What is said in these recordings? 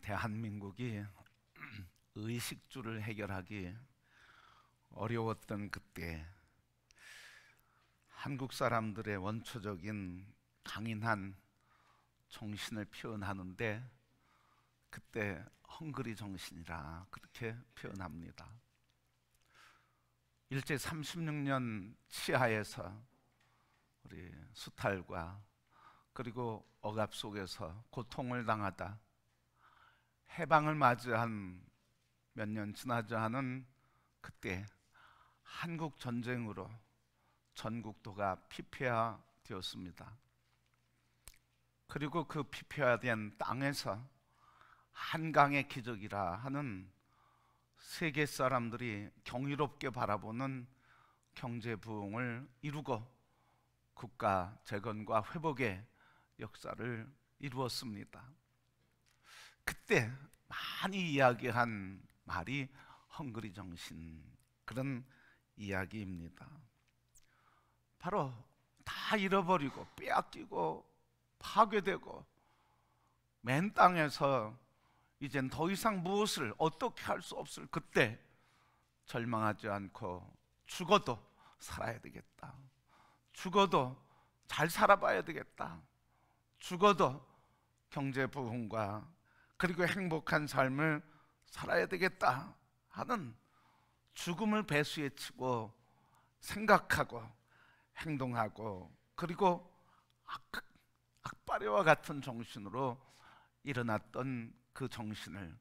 대한민국이 의식주를 해결하기 어려웠던 그때 한국 사람들의 원초적인 강인한 정신을 표현하는데 그때 헝그리 정신이라 그렇게 표현합니다. 일제 36년 치하에서 우리 수탈과 그리고 억압 속에서 고통을 당하다 해방을 맞이한 몇 년 지나지 않은 그때 한국 전쟁으로 전국도가 피폐화되었습니다. 그리고 그 피폐화된 땅에서 한강의 기적이라 하는 세계 사람들이 경이롭게 바라보는 경제 부흥을 이루고 국가 재건과 회복의 역사를 이루었습니다. 그때 많이 이야기한 말이 헝그리 정신, 그런 이야기입니다. 바로 다 잃어버리고 빼앗기고 파괴되고 맨 땅에서 이젠 더 이상 무엇을 어떻게 할 수 없을 그때 절망하지 않고 죽어도 살아야 되겠다, 죽어도 잘 살아봐야 되겠다, 죽어도 경제 부흥과 그리고 행복한 삶을 살아야 되겠다 하는 죽음을 배수에 치고 생각하고 행동하고 그리고 악바리와 같은 정신으로 일어났던 그 정신을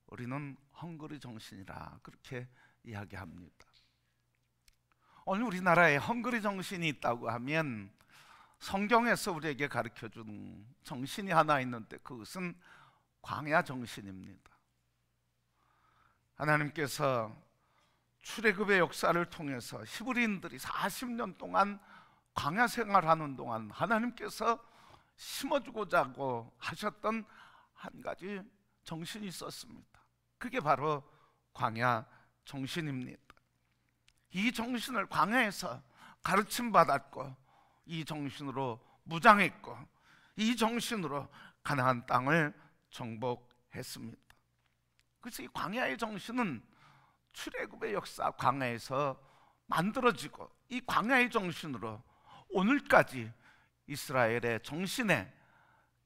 우리는 헝그리 정신이라 그렇게 이야기합니다. 오늘 우리나라에 헝그리 정신이 있다고 하면 성경에서 우리에게 가르쳐주는 정신이 하나 있는데 그것은 광야 정신입니다. 하나님께서 출애굽의 역사를 통해서 히브리인들이 40년 동안 광야 생활하는 동안 하나님께서 심어주고자 하고 하셨던 한 가지 정신이 있었습니다. 그게 바로 광야 정신입니다. 이 정신을 광야에서 가르침 받았고 이 정신으로 무장했고 이 정신으로 가나안 땅을 정복했습니다. 그래서 이 광야의 정신은 출애굽의 역사 광야에서 만들어지고 이 광야의 정신으로 오늘까지 이스라엘의 정신의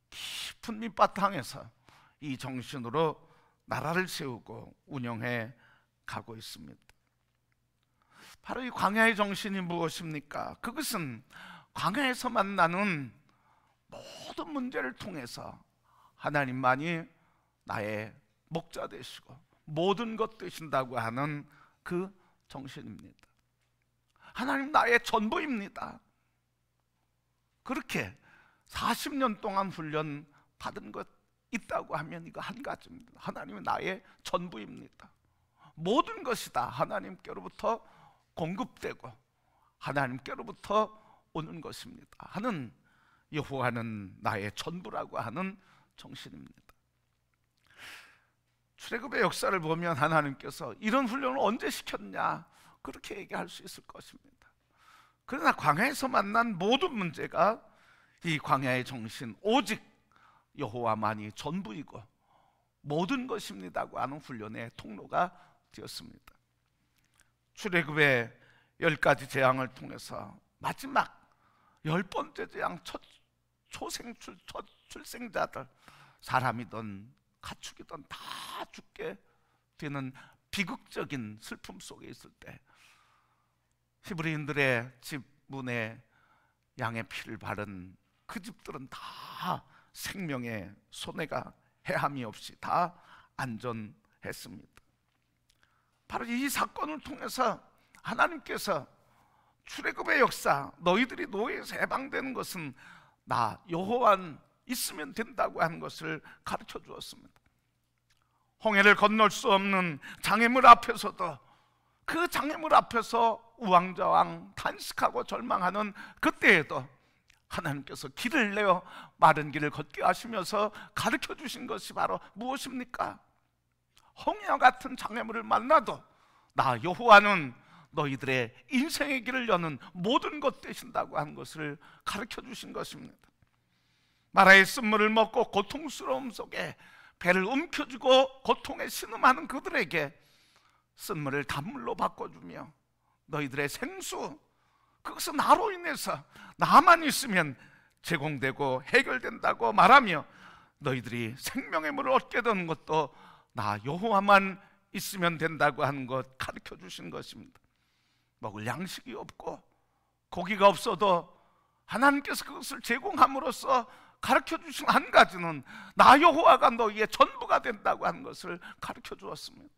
깊은 밑바탕에서 이 정신으로 나라를 세우고 운영해 가고 있습니다. 바로 이 광야의 정신이 무엇입니까? 그것은 광야에서 만나는 모든 문제를 통해서 하나님만이 나의 목자 되시고 모든 것 되신다고 하는 그 정신입니다. 하나님 나의 전부입니다. 그렇게 40년 동안 훈련 받은 것 있다고 하면 이거 한 가지입니다. 하나님은 나의 전부입니다. 모든 것이 다 하나님께로부터 공급되고 하나님께로부터 오는 것입니다 하는 여호와는 나의 전부라고 하는 정신입니다. 출애굽의 역사를 보면 하나님께서 이런 훈련을 언제 시켰냐 그렇게 얘기할 수 있을 것입니다. 그러나 광야에서 만난 모든 문제가 이 광야의 정신 오직 여호와만이 전부이고 모든 것입니다고 하는 훈련의 통로가 되었습니다. 출애굽의 10가지 재앙을 통해서 마지막 10번째 재앙 첫 출생자들 사람이든 가축이든 다 죽게 되는 비극적인 슬픔 속에 있을 때 히브리인들의 집 문에 양의 피를 바른 그 집들은 다 생명의 손해가 해함이 없이 다 안전했습니다. 바로 이 사건을 통해서 하나님께서 출애굽의 역사 너희들이 노예에서 해방되는 것은 나 여호와 있으면 된다고 하는 것을 가르쳐 주었습니다. 홍해를 건널 수 없는 장애물 앞에서도 그 장애물 앞에서 우왕좌왕 탄식하고 절망하는 그때에도 하나님께서 길을 내어 마른 길을 걷게 하시면서 가르쳐 주신 것이 바로 무엇입니까? 홍해와 같은 장애물을 만나도 나 여호와는 너희들의 인생의 길을 여는 모든 것 되신다고 하는 것을 가르쳐 주신 것입니다. 마라의 쓴물을 먹고 고통스러움 속에 배를 움켜쥐고 고통에 신음하는 그들에게 쓴물을 단물로 바꿔주며 너희들의 생수, 그것은 나로 인해서 나만 있으면 제공되고 해결된다고 말하며 너희들이 생명의 물을 얻게 되는 것도 나 여호와만 있으면 된다고 하는 것 가르쳐 주신 것입니다. 먹을 양식이 없고 고기가 없어도 하나님께서 그것을 제공함으로써 가르쳐 주신 한 가지는 나 여호와가 너희의 전부가 된다고 하는 것을 가르쳐 주었습니다.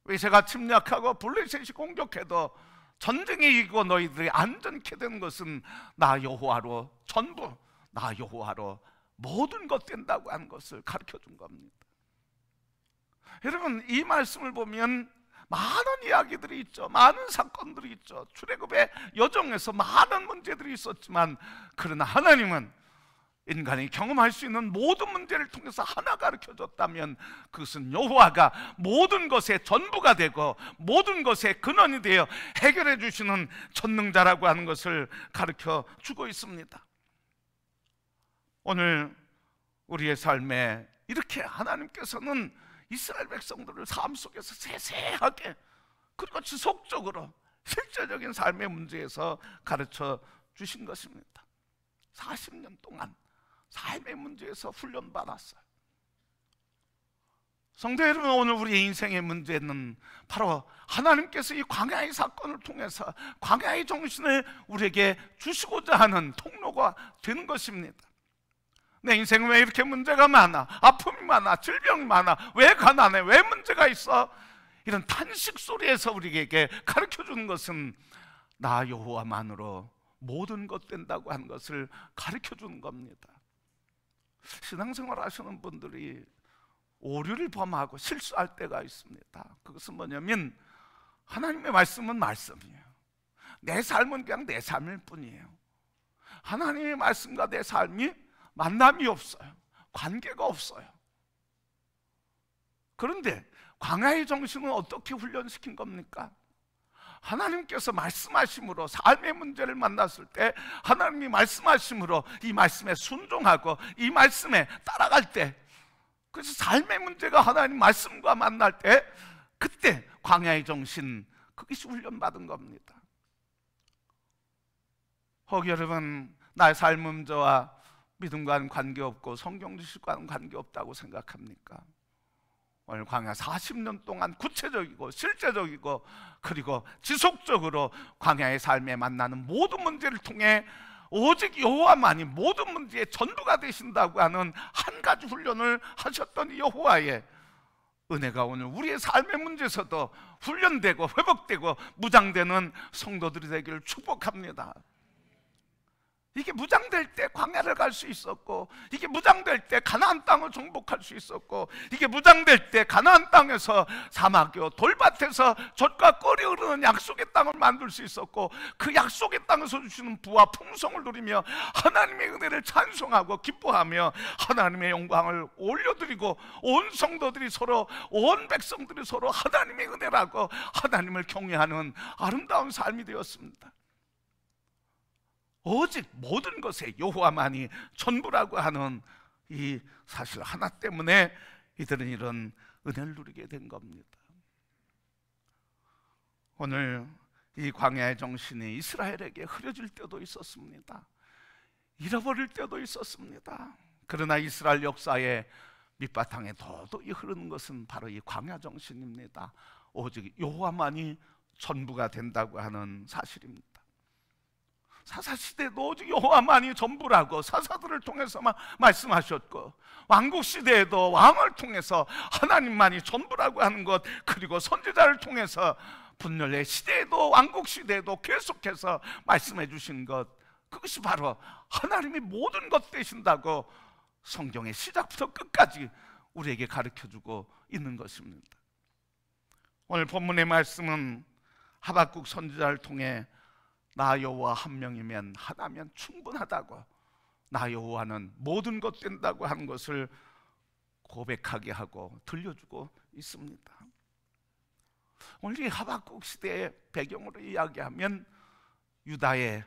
외세가 침략하고 블레셋이 공격해도 전쟁에 이기고 너희들이 안전케 된 것은 나 여호와로 전부, 나 여호와로 모든 것 된다고 하는 것을 가르쳐 준 겁니다. 여러분, 이 말씀을 보면 많은 이야기들이 있죠. 많은 사건들이 있죠. 출애굽의 여정에서 많은 문제들이 있었지만, 그러나 하나님은 인간이 경험할 수 있는 모든 문제를 통해서 하나 가르쳐 줬다면 그것은 여호와가 모든 것의 전부가 되고 모든 것의 근원이 되어 해결해 주시는 전능자라고 하는 것을 가르쳐 주고 있습니다. 오늘 우리의 삶에 이렇게 하나님께서는 이스라엘 백성들을 삶 속에서 세세하게 그리고 지속적으로 실제적인 삶의 문제에서 가르쳐 주신 것입니다. 40년 동안 삶의 문제에서 훈련받았어요. 성도 여러분, 오늘 우리의 인생의 문제는 바로 하나님께서 이 광야의 사건을 통해서 광야의 정신을 우리에게 주시고자 하는 통로가 되는 것입니다. 내 인생은 왜 이렇게 문제가 많아? 아픔이 많아? 질병이 많아? 왜 가난해? 왜 문제가 있어? 이런 탄식 소리에서 우리에게 가르쳐 주는 것은 나 여호와만으로 모든 것 된다고 하는 것을 가르쳐 주는 겁니다. 신앙생활 하시는 분들이 오류를 범하고 실수할 때가 있습니다. 그것은 뭐냐면 하나님의 말씀은 말씀이에요. 내 삶은 그냥 내 삶일 뿐이에요. 하나님의 말씀과 내 삶이 만남이 없어요. 관계가 없어요. 그런데 광야의 정신은 어떻게 훈련시킨 겁니까? 하나님께서 말씀하심으로 삶의 문제를 만났을 때 하나님이 말씀하심으로 이 말씀에 순종하고 이 말씀에 따라갈 때, 그래서 삶의 문제가 하나님 말씀과 만날 때 그때 광야의 정신, 그것이 훈련받은 겁니다. 혹 여러분, 나의 삶 문제와 믿음과는 관계없고 성경 지식과는 관계없다고 생각합니까? 오늘 광야 40년 동안 구체적이고 실제적이고 그리고 지속적으로 광야의 삶에 만나는 모든 문제를 통해 오직 여호와만이 모든 문제의 전부가 되신다고 하는 한 가지 훈련을 하셨던 이 여호와의 은혜가 오늘 우리의 삶의 문제에서도 훈련되고 회복되고 무장되는 성도들이 되기를 축복합니다. 이게 무장될 때 광야를 갈 수 있었고, 이게 무장될 때 가나안 땅을 정복할 수 있었고, 이게 무장될 때 가나안 땅에서 사막이요 돌밭에서 젖과 꿀이 흐르는 약속의 땅을 만들 수 있었고, 그 약속의 땅에서 주시는 부와 풍성을 누리며 하나님의 은혜를 찬송하고 기뻐하며 하나님의 영광을 올려드리고 온 성도들이 서로, 온 백성들이 서로 하나님의 은혜라고 하나님을 경외하는 아름다운 삶이 되었습니다. 오직 모든 것에 여호와만이 전부라고 하는 이 사실 하나 때문에 이들은 이런 은혜를 누리게 된 겁니다. 오늘 이 광야의 정신이 이스라엘에게 흐려질 때도 있었습니다. 잃어버릴 때도 있었습니다. 그러나 이스라엘 역사의 밑바탕에 도도히 흐르는 것은 바로 이 광야 정신입니다. 오직 여호와만이 전부가 된다고 하는 사실입니다. 사사시대도 오직 여호와만이 전부라고 사사들을 통해서만 말씀하셨고, 왕국시대에도 왕을 통해서 하나님만이 전부라고 하는 것, 그리고 선지자를 통해서 분열의 시대에도 왕국시대에도 계속해서 말씀해 주신 것, 그것이 바로 하나님이 모든 것 되신다고 성경의 시작부터 끝까지 우리에게 가르쳐주고 있는 것입니다. 오늘 본문의 말씀은 하박국 선지자를 통해 나 여호와 한 명이면 하나면 충분하다고, 나 여호와는 모든 것 된다고 하는 것을 고백하게 하고 들려주고 있습니다. 오늘 이 하박국 시대의 배경으로 이야기하면 유다의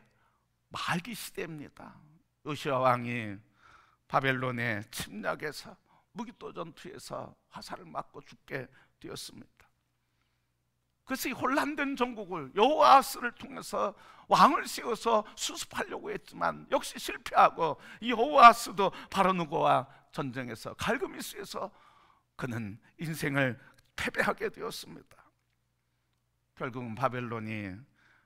말기 시대입니다. 요시야 왕이 바벨론의 침략에서 무기토 전투에서 화살을 맞고 죽게 되었습니다. 그래서 이 혼란된 전국을 여호아스를 통해서 왕을 세워서 수습하려고 했지만 역시 실패하고, 이 여호아스도 바로누고와 전쟁에서 갈그미스에서 그는 인생을 패배하게 되었습니다. 결국은 바벨론이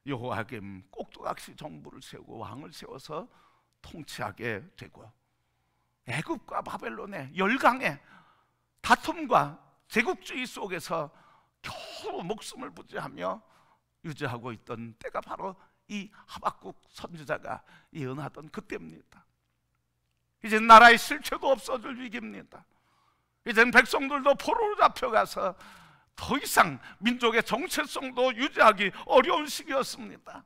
여호야김 꼭두각시 정부를 세우고 왕을 세워서 통치하게 되고, 애굽과 바벨론의 열강의 다툼과 제국주의 속에서 겨우 목숨을 부지하며 유지하고 있던 때가 바로 이 하박국 선지자가 예언하던 그때입니다. 이젠 나라의 실체도 없어질 위기입니다. 이젠 백성들도 포로로 잡혀가서 더 이상 민족의 정체성도 유지하기 어려운 시기였습니다.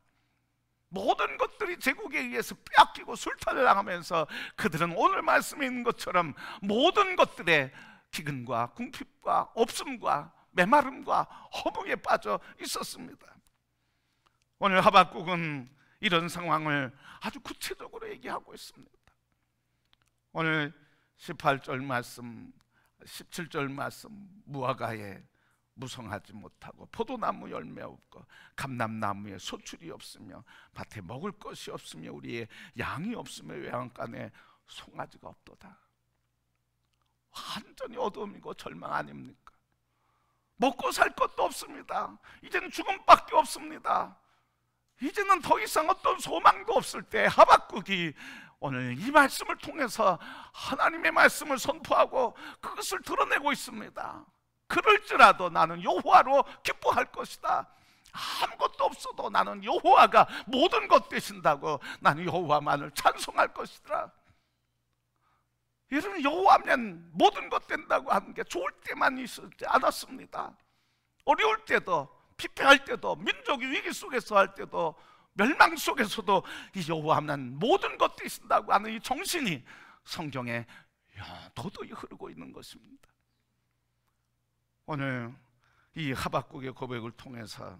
모든 것들이 제국에 의해서 빼앗기고 술탄을 당하면서 그들은 오늘 말씀에 있는 것처럼 모든 것들의 기근과 궁핍과 없음과 메마름과 허무에 빠져 있었습니다. 오늘 하박국은 이런 상황을 아주 구체적으로 얘기하고 있습니다. 오늘 18절 말씀, 17절 말씀, 무화과에 무성하지 못하고 포도나무 열매 없고 감람나무에 소출이 없으며 밭에 먹을 것이 없으며 우리의 양이 없으며 외양간에 송아지가 없도다. 완전히 어둠이고 절망 아닙니까? 먹고 살 것도 없습니다. 이제는 죽음밖에 없습니다. 이제는 더 이상 어떤 소망도 없을 때 하박국이 오늘 이 말씀을 통해서 하나님의 말씀을 선포하고 그것을 드러내고 있습니다. 그럴지라도 나는 여호와로 기뻐할 것이다. 아무것도 없어도 나는 여호와가 모든 것 되신다고 나는 여호와만을 찬송할 것이더라. 여러분, 여호와면 모든 것 된다고 하는 게 좋을 때만 있지 않았습니다. 어려울 때도, 피폐할 때도, 민족이 위기 속에서 할 때도, 멸망 속에서도 이 여호와면 모든 것 되신다고 하는 이 정신이 성경에 도도히 흐르고 있는 것입니다. 오늘 이 하박국의 고백을 통해서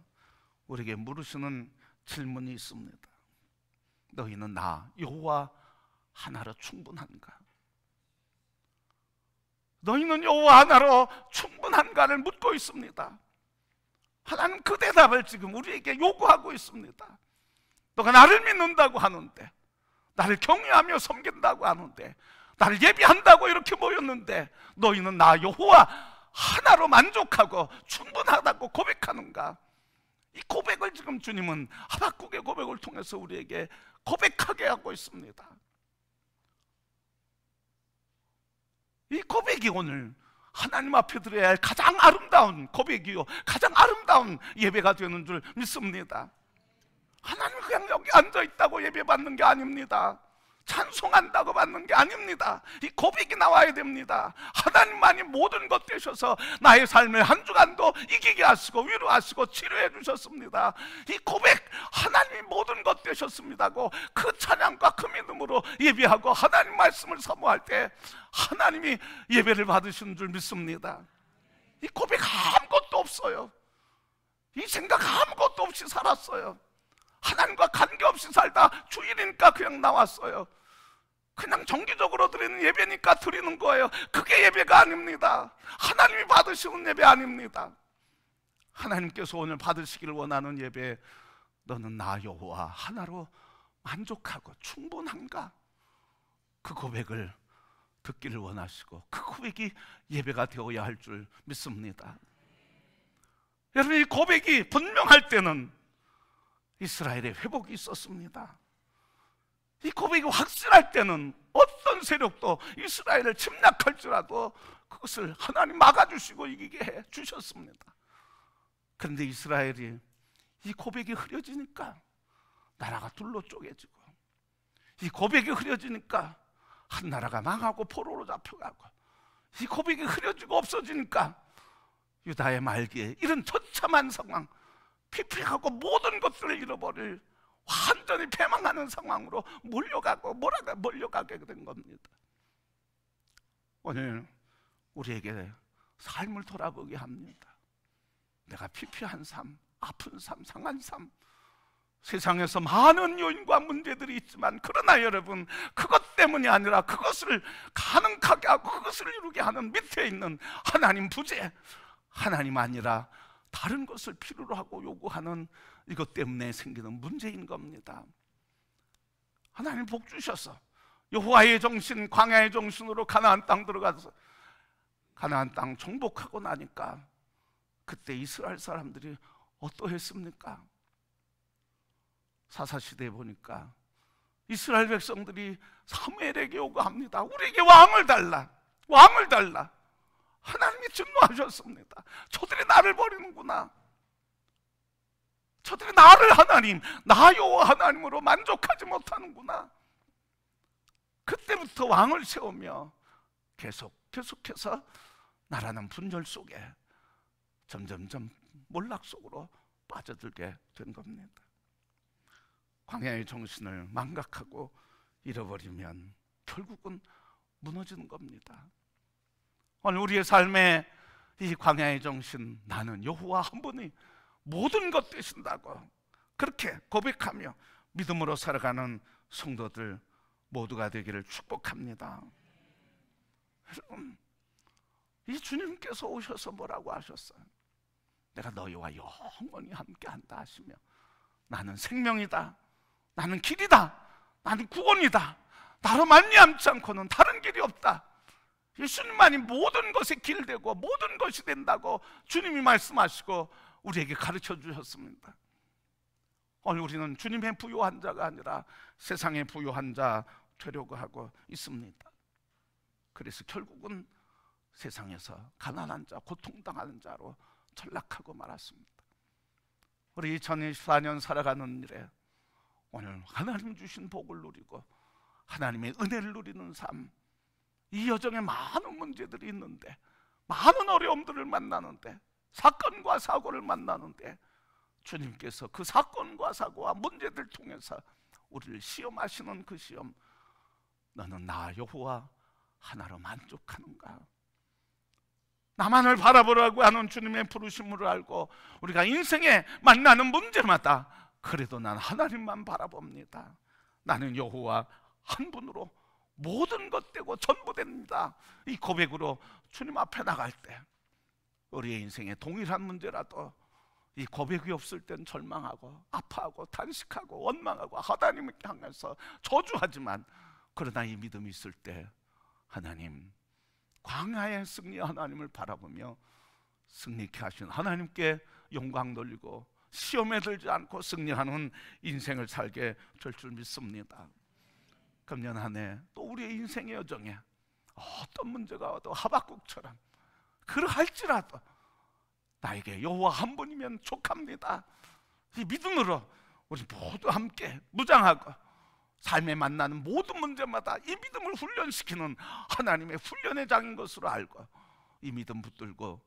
우리에게 물으시는 질문이 있습니다. 너희는 나 여호와 하나로 충분한가? 너희는 여호와 하나로 충분한가를 묻고 있습니다. 하나님 그 대답을 지금 우리에게 요구하고 있습니다. 너가 나를 믿는다고 하는데, 나를 경외하며 섬긴다고 하는데, 나를 예비한다고 이렇게 모였는데 너희는 나 여호와 하나로 만족하고 충분하다고 고백하는가? 이 고백을 지금 주님은 하박국의 고백을 통해서 우리에게 고백하게 하고 있습니다. 이 고백이 오늘 하나님 앞에 드려야 할 가장 아름다운 고백이요, 가장 아름다운 예배가 되는 줄 믿습니다. 하나님 그냥 여기 앉아있다고 예배 받는 게 아닙니다. 찬송한다고 받는 게 아닙니다. 이 고백이 나와야 됩니다. 하나님만이 모든 것 되셔서 나의 삶을 한 주간도 이기게 하시고 위로하시고 치료해 주셨습니다. 이 고백, 하나님이 모든 것 되셨습니다고 그 찬양과 그 믿음으로 예배하고 하나님 말씀을 사모할 때 하나님이 예배를 받으시는 줄 믿습니다. 이 고백 아무것도 없어요. 이 생각 아무것도 없이 살았어요. 하나님과 관계없이 살다 주일이니까 그냥 나왔어요. 그냥 정기적으로 드리는 예배니까 드리는 거예요. 그게 예배가 아닙니다. 하나님이 받으시는 예배 아닙니다. 하나님께서 오늘 받으시기를 원하는 예배, 너는 나 여호와 하나로 만족하고 충분한가? 그 고백을 듣기를 원하시고 그 고백이 예배가 되어야 할 줄 믿습니다. 여러분, 이 고백이 분명할 때는 이스라엘의 회복이 있었습니다. 이 고백이 확실할 때는 어떤 세력도 이스라엘을 침략할지라도 그것을 하나님 막아주시고 이기게 해 주셨습니다. 그런데 이스라엘이 이 고백이 흐려지니까 나라가 둘로 쪼개지고, 이 고백이 흐려지니까 한 나라가 망하고 포로로 잡혀가고, 이 고백이 흐려지고 없어지니까 유다의 말기에 이런 처참한 상황, 피폐하고 모든 것들을 잃어버릴 완전히 패망하는 상황으로 몰려가게 된 겁니다. 오늘 우리에게 삶을 돌아보게 합니다. 내가 피폐한 삶, 아픈 삶, 상한 삶, 세상에서 많은 요인과 문제들이 있지만, 그러나 여러분, 그것 때문이 아니라 그것을 가능하게 하고 그것을 이루게 하는 밑에 있는 하나님 부재, 하나님 아니라 다른 것을 필요로 하고 요구하는 이것 때문에 생기는 문제인 겁니다. 하나님 복 주셔서 여호와의 정신, 광야의 정신으로 가나안 땅 들어가서 가나안 땅 정복하고 나니까 그때 이스라엘 사람들이 어떠했습니까? 사사시대에 보니까 이스라엘 백성들이 사무엘에게 요구합니다. 우리에게 왕을 달라, 왕을 달라. 하나님이 증오하셨습니다. 저들이 나를 버리는구나. 저들이 나를 하나님, 나 여호와 하나님으로 만족하지 못하는구나. 그때부터 왕을 세우며 계속해서 나라는 분열 속에 점점점 몰락 속으로 빠져들게 된 겁니다. 광야의 정신을 망각하고 잃어버리면 결국은 무너지는 겁니다. 오늘 우리의 삶에 이 광야의 정신, 나는 여호와 한 분이 모든 것 되신다고 그렇게 고백하며 믿음으로 살아가는 성도들 모두가 되기를 축복합니다. 여러분, 이 주님께서 오셔서 뭐라고 하셨어요? 내가 너희와 영원히 함께한다 하시며, 나는 생명이다, 나는 길이다, 나는 구원이다, 나로 말미암지 않고는 다른 길이 없다. 예수님만이 모든 것의 길 되고 모든 것이 된다고 주님이 말씀하시고 우리에게 가르쳐 주셨습니다. 오늘 우리는 주님의 부요한 자가 아니라 세상의 부요한 자 되려고 하고 있습니다. 그래서 결국은 세상에서 가난한 자, 고통당하는 자로 전락하고 말았습니다. 우리 2024년 살아가는 일에 오늘 하나님 주신 복을 누리고 하나님의 은혜를 누리는 삶, 이 여정에 많은 문제들이 있는데, 많은 어려움들을 만나는데, 사건과 사고를 만나는데, 주님께서 그 사건과 사고와 문제들 통해서 우리를 시험하시는 그 시험, 너는 나 여호와 하나로 만족하는가? 나만을 바라보라고 하는 주님의 부르심을 알고 우리가 인생에 만나는 문제마다 그래도 난 하나님만 바라봅니다. 나는 여호와 한 분으로 모든 것 되고 전부 됩니다. 이 고백으로 주님 앞에 나갈 때 우리의 인생에 동일한 문제라도 이 고백이 없을 땐 절망하고 아파하고 탄식하고 원망하고 하나님께 향해서 저주하지만, 그러나 이 믿음이 있을 때 하나님, 광야의 승리 하나님을 바라보며 승리케 하신 하나님께 영광 돌리고 시험에 들지 않고 승리하는 인생을 살게 될 줄 믿습니다. 금년 한 해 또 우리의 인생의 여정에 어떤 문제가 와도 하박국처럼 그러할지라도 나에게 여호와 한 분이면 족합니다. 이 믿음으로 우리 모두 함께 무장하고 삶에 만나는 모든 문제마다 이 믿음을 훈련시키는 하나님의 훈련의 장인 것으로 알고 이 믿음 붙들고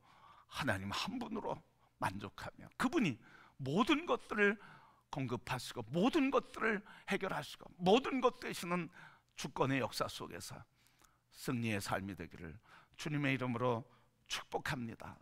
하나님 한 분으로 만족하며 그분이 모든 것들을 공급하시고 모든 것들을 해결하시고 모든 것 되시는 주권의 역사 속에서 승리의 삶이 되기를 주님의 이름으로 축복합니다.